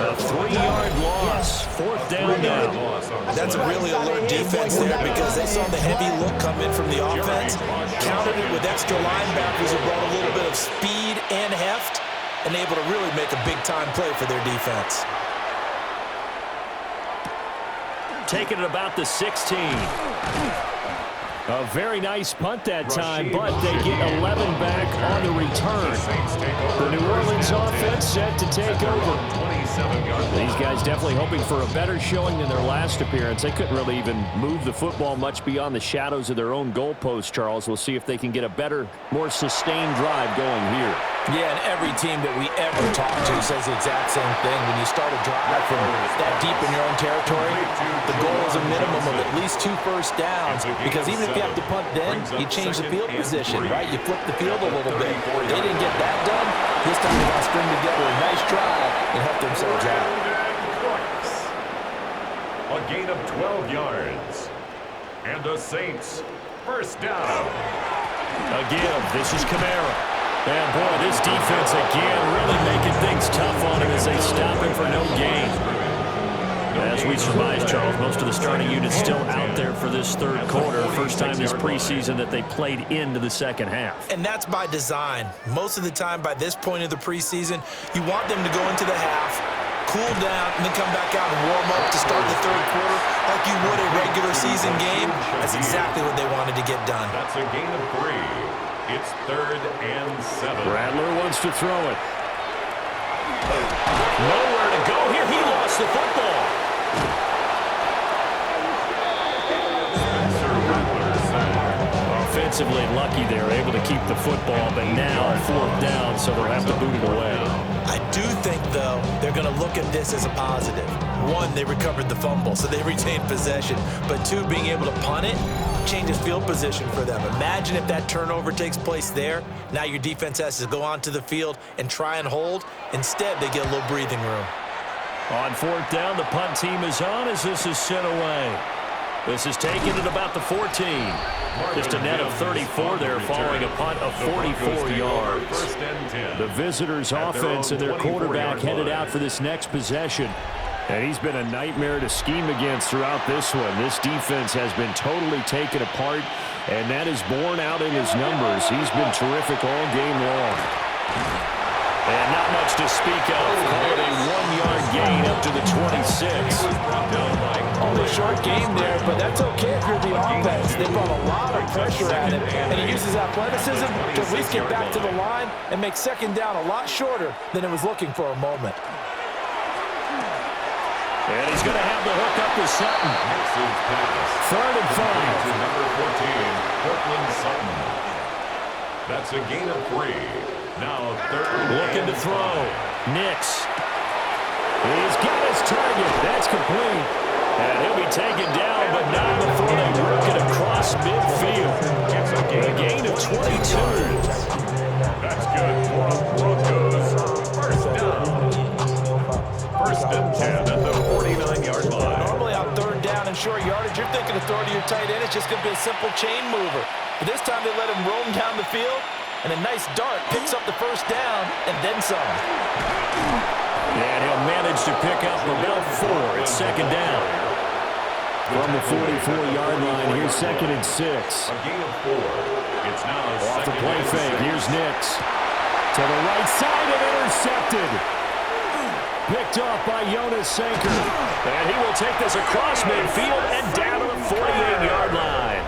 A 3-yard loss. 4th down now. That's a really alert defense there, because they saw the heavy look come in from the offense, countered it with extra linebackers who brought a little bit of speed and heft, and able to really make a big-time play for their defense. Taking it about the 16. A very nice punt that time, but they get 11 back on the return. The New Orleans offense set to take over. These guys definitely hoping for a better showing than their last appearance. They couldn't really even move the football much beyond the shadows of their own goalpost, Charles. We'll see if they can get a better, more sustained drive going here. Yeah, and every team that we ever talk to says the exact same thing. When you start a drive from that deep in your own territory, the goal is a minimum of at least 2 first downs, because even if you have to punt then, you change the field position, right? You flip the field a little bit. They didn't get that done. This time they got to string together a nice drive and help themselves out. A gain of 12 yards. And the Saints, first down. Again, this is Kamara. And boy, this defense again really making things tough on him as they stop him for no gain. As we surmise, Charles, most of the starting unit's still out there for this third quarter. First time this preseason that they played into the second half. And that's by design. Most of the time by this point of the preseason, you want them to go into the half, cool down, and then come back out and warm up to start the third quarter like you would a regular season game. That's exactly what they wanted to get done. That's a gain of 3. It's 3rd and 7. Rattler wants to throw it. Nowhere to go here. He lost the football. Offensively lucky they're able to keep the football, but now 4th down, so they'll have to boot it away. I do think, though, they're going to look at this as a positive. 1, they recovered the fumble, so they retained possession. But 2, being able to punt it changes field position for them. Imagine if that turnover takes place there. Now your defense has to go onto the field and try and hold. Instead, they get a little breathing room. On 4th down, the punt team is on as this is sent away. This is taken at about the 14. Just a net of 34 there following a punt of 44 yards. The visitors' offense and their quarterback headed out for this next possession. And he's been a nightmare to scheme against throughout this one. This defense has been totally taken apart, and that is borne out in his numbers. He's been terrific all game long. And not much to speak of. Called a 1-yard gain up to the 26. Only a short game there, but that's okay if you're the offense. They brought a lot of pressure at him, and he uses athleticism to at least get back to the line and make 2nd down a lot shorter than it was looking for a moment. And he's going to have the hook up with Sutton. 3rd and 5. To number 14, Cortland Sutton. That's a gain of 3. Now 3rd. Looking to throw. Nix. He's got his target. That's complete. And he'll be taken down, but not before they work it across midfield. A gain of 22. That's good for the Broncos. First down. 1st and 10 at the 49-yard line. Normally on 3rd down and short yardage, you're thinking of throwing to your tight end. It's just going to be a simple chain mover. But this time they let him roam down the field, and a nice dart picks up the 1st down and then some. And he'll manage to pick up about 4 at 2nd down. From the 44-yard line, here's 2nd and 6. A gain of 4. It's now off the play fake. Here's Nix. To the right side and intercepted. Picked off by Jonas Sanker. And he will take this across midfield and down to the 48-yard line.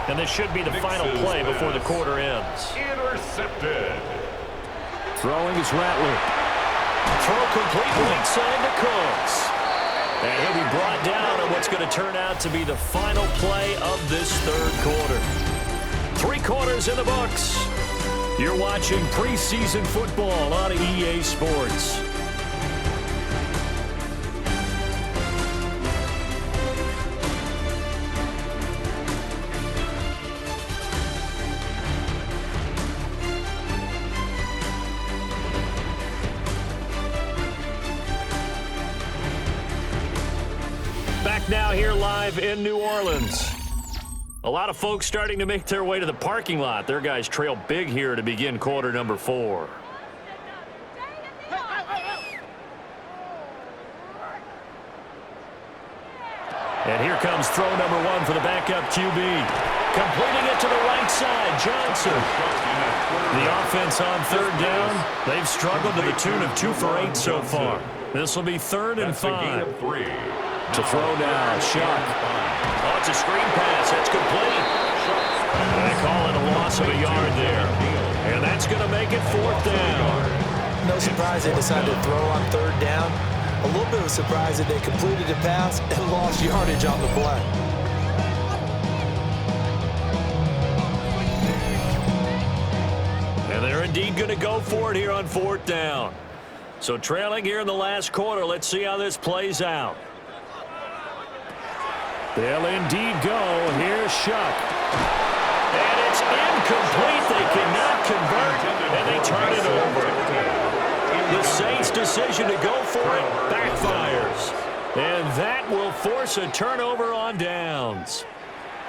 And this should be the final play before the quarter ends. Intercepted. Throwing is Rattler. Throw complete right side to Cooks. And he'll be brought down on what's going to turn out to be the final play of this third quarter. 3 quarters in the books. You're watching preseason football on EA Sports. Back now here live in New Orleans. A lot of folks starting to make their way to the parking lot. Their guys trail big here to begin quarter number 4. And here comes throw number 1 for the backup QB. Completing it to the right side, Johnson. The offense on 3rd down. They've struggled to the tune of 2 for 8 so far. This will be 3rd and 5. To throw now, Shuck. Oh, it's a screen pass. That's complete. They call it a loss of a yard there. And that's going to make it 4th down. No surprise they decided to throw on 3rd down. A little bit of a surprise that they completed a pass and lost yardage on the play. And they're in deep indeed going to go for it here on 4th down. So trailing here in the last quarter. Let's see how this plays out. They'll indeed go. Here's Shuck. And it's incomplete. They cannot convert, and they turn it over. The Saints' decision to go for it backfires. And that will force a turnover on downs.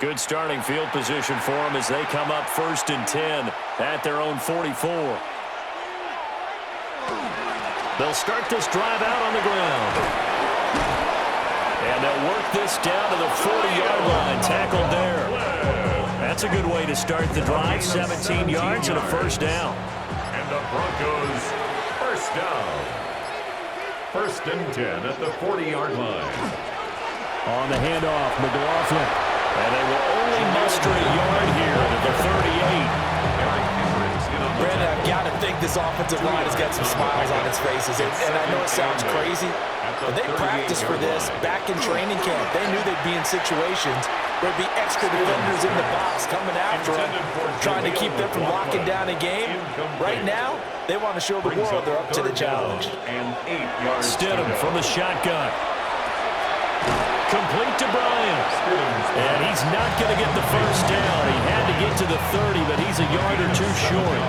Good starting field position for them as they come up 1st and 10 at their own 44. They'll start this drive out on the ground. And they'll work this down to the 40-yard line. Tackled there. That's a good way to start the drive. 17 yards and a 1st down. And the Broncos, 1st down. 1st and 10 at the 40-yard line. On the handoff, McLaughlin. And they will only muster a yard here at the 38. Brandon, I've got to think this offensive line has got some smiles on its faces. And I know it sounds crazy, but they practiced for this back in training camp. They knew they'd be in situations where there'd be extra defenders in the box coming after them, trying to keep them from locking down a game. Right now, they want to show the world they're up to the challenge. Stidham from the shotgun. Complete to Bryant. And he's not going to get the 1st down. He had to get to the 30, but he's a yard or two short.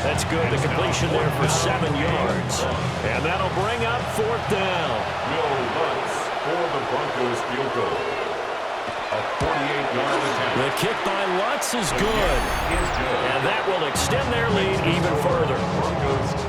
That's good. The completion there for 7 yards. And that'll bring up 4th down. Will Lutz for the Broncos field goal. A 48-yard attempt. The kick by Lutz is good. And that will extend their lead even further.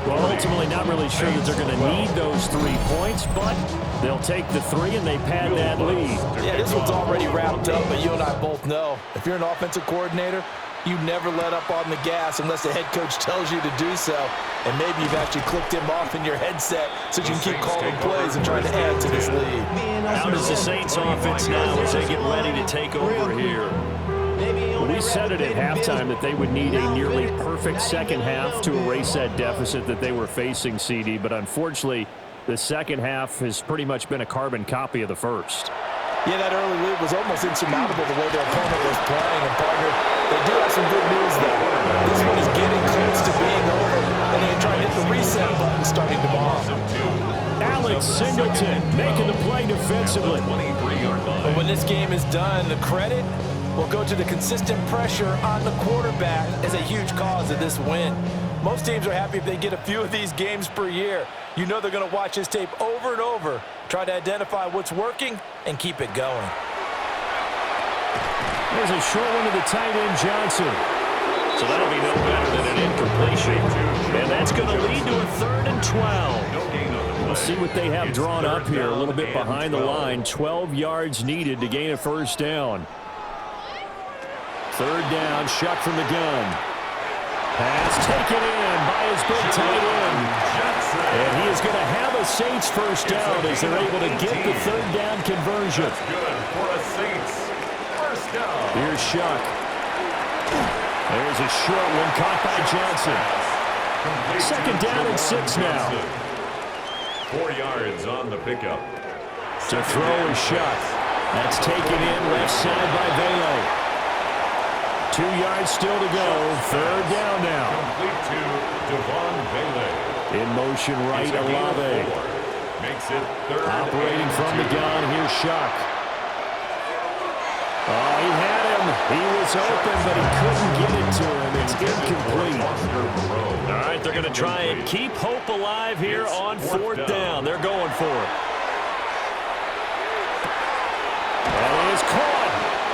Well, ultimately not really sure that they're going to need those 3 points, but they'll take the 3 and they pad that lead. Yeah, this one's already wrapped up, but you and I both know if you're an offensive coordinator, you never let up on the gas unless the head coach tells you to do so. And maybe you've actually clicked him off in your headset so you can keep calling plays and trying to add to this lead. How does the Saints offense now as they get ready to take over here? We said it at halftime that they would need a nearly perfect second half to erase that deficit that they were facing, CD. But unfortunately, the second half has pretty much been a carbon copy of the first. Yeah, that early lead was almost insurmountable the way their opponent was playing. And, partner, they do have some good news, though. This one is getting close to being over, and they try to hit the reset button starting tomorrow. Alex Singleton making the play defensively. But when this game is done, the credit will go to the consistent pressure on the quarterback as a huge cause of this win. Most teams are happy if they get a few of these games per year. You know they're going to watch this tape over and over, try to identify what's working, and keep it going. There's a short one to the tight end, Johnson. So that'll be no better than an incompletion. And that's going to lead to a 3rd and 12. We'll see what they have drawn up here. A little bit behind the line. 12 yards needed to gain a 1st down. 3rd down, Shuck from the gun. Pass taken in by his big tight end. And he is going to have a Saints 1st down as they're able to get the 3rd down conversion. Good for a Saints 1st down. Here's Shuck. There's a short one caught by Johnson. 2nd down and 6 now. 4 yards on the pickup. To throw is Shuck. That's taken in left side by Velo. 2 yards still to go. 3rd down now. Complete to Devon Bailey. In motion right, Olave. Makes it 3rd. Operating from the gun, here's Shuck. Oh, he had him. He was open, but he couldn't get it to him. It's incomplete. All right, they're going to try and keep hope alive here on 4th down. They're going for it. That is caught.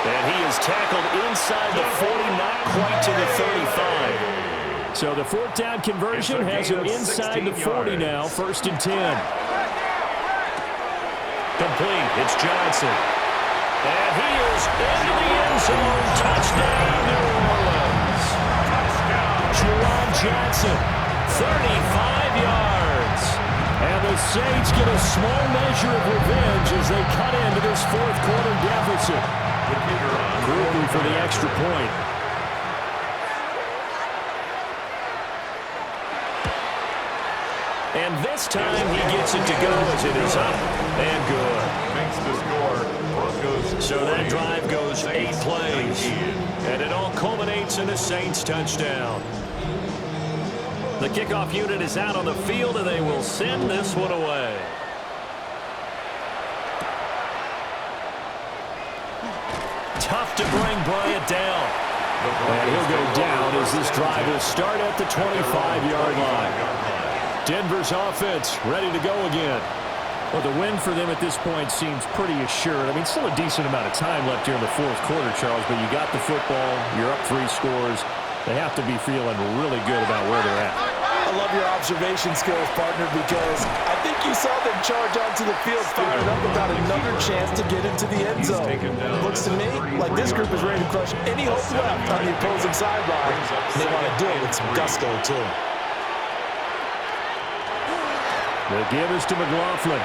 And he is tackled inside the 40, not quite to the 35. So the 4th down conversion has him inside the 40 now, 1st and 10. Complete. It's Johnson. And he is into the end zone. Touchdown, New Orleans. Jerome Johnson, 35 yards. And the Saints get a small measure of revenge as they cut into this 4th quarter deficit. Grouping for the extra point. And this time he gets it to go as it is up and good. Makes the score. Broncos. So that drive goes 8 plays. And it all culminates in a Saints touchdown. The kickoff unit is out on the field, and they will send this one away. Tough to bring Bryant down. And he'll go down as this drive will start at the 25-yard line. Denver's offense ready to go again. Well, the win for them at this point seems pretty assured. I mean, still a decent amount of time left here in the fourth quarter, Charles, but you got the football, you're up 3 scores. They have to be feeling really good about where they're at. I love your observation skills, partner, because I think you saw them charge onto the field, fired up about another chance to get into the end zone. Looks to me like this group is ready to crush any hope left on the opposing sideline. They want to do it with some gusto, too. The give is to McLaughlin.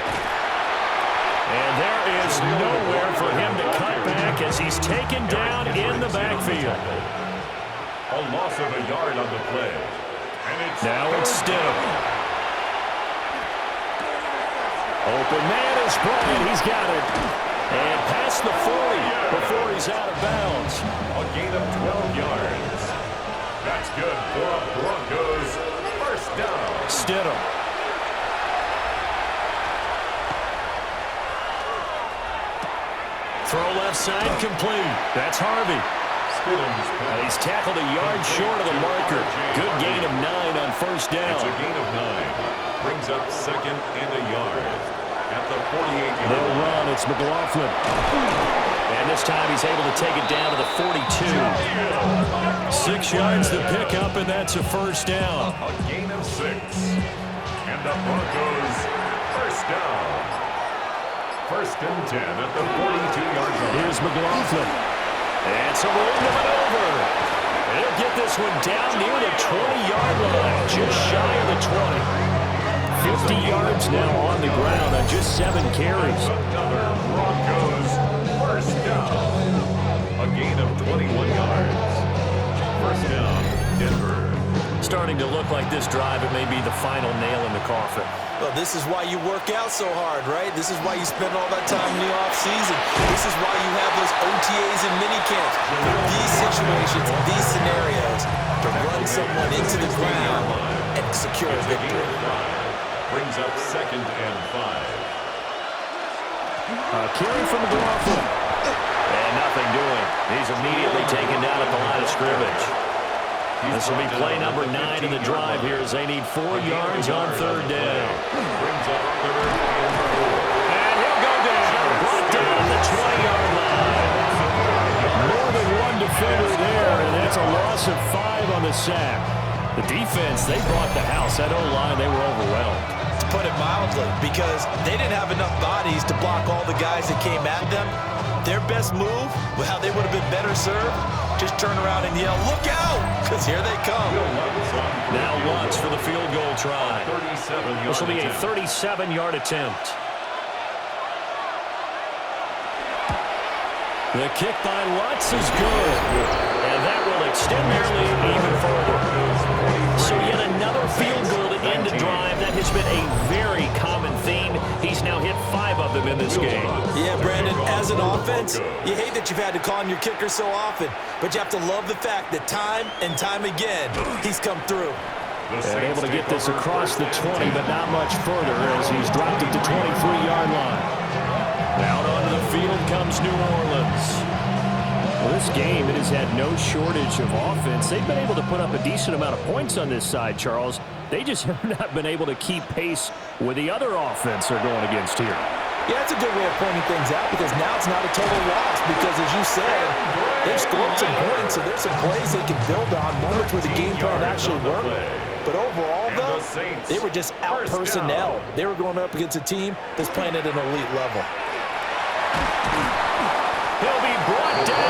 And there is nowhere for him to cut back as he's taken down in the backfield. A loss of a yard on the play. Now it's Stidham. Open man is Bryant. He's got it. And past the 40 before he's out of bounds. A gain of 12 yards. That's good for a Broncos first down. Stidham. Throw left side complete. That's Harvey. And he's tackled a yard short of the marker. Good gain of 9 on first down. It's a gain of 9. Brings up second and a yard. At the 48-yard line. They'll run. It's McLaughlin. And this time he's able to take it down to the 42. 6 yards to pick up, and that's a first down. A gain of 6. And the Broncos first down. First and 10 at the 42-yard line. Here's McLaughlin. And some room to maneuver. He'll get this one down near the 20-yard line, just shy of the 20. 50 yards now on the ground on just 7 carries. Another Broncos first down. A gain of 21 yards. First down, Denver. Starting to look like this drive, it may be the final nail in the coffin. Well, this is why you work out so hard, right? This is why you spend all that time in the offseason. This is why you have those OTAs and minicamps. For these situations, these scenarios, to run someone into the ground and secure a victory. Brings up second and 5. Carry from McLaughlin. And nothing doing. He's immediately taken down at the line of scrimmage. This will be play number 9 in the drive here as they need 4 yards on third down. Brings up third and 4. And he'll go down. Brought down at the 20-yard line. More than one defender there, and that's a loss of 5 on the sack. The defense, they brought the house. That O-line, they were overwhelmed. To put it mildly, because they didn't have enough bodies to block all the guys that came at them. Their best move, how they would have been better served, just turn around and yell, "Look out!" Because here they come. Now Lutz for the field goal try. 37-yard This will be a attempt. 37-yard attempt. The kick by Lutz is good. And that will extend their lead even further. So yet another field goal to end a drive. That has been a very common theme. He's now hit 5 of them in this game. Yeah, Brandon, as an offense, you hate that you've had to call on your kicker so often, but you have to love the fact that time and time again, he's come through. And able to get this across the 20, but not much further as he's dropped it to 23-yard line. Out onto the field comes New Orleans. Well, this game, it has had no shortage of offense. They've been able to put up a decent amount of points on this side, Charles. They just have not been able to keep pace with the other offense they're going against here. Yeah, that's a good way of pointing things out because now it's not a total loss because, as you said, they've scored some points, so there's some plays they can build on, moments where the game plan actually worked. But overall, though, they were just out-personnel. They were going up against a team that's playing at an elite level. He'll be brought down.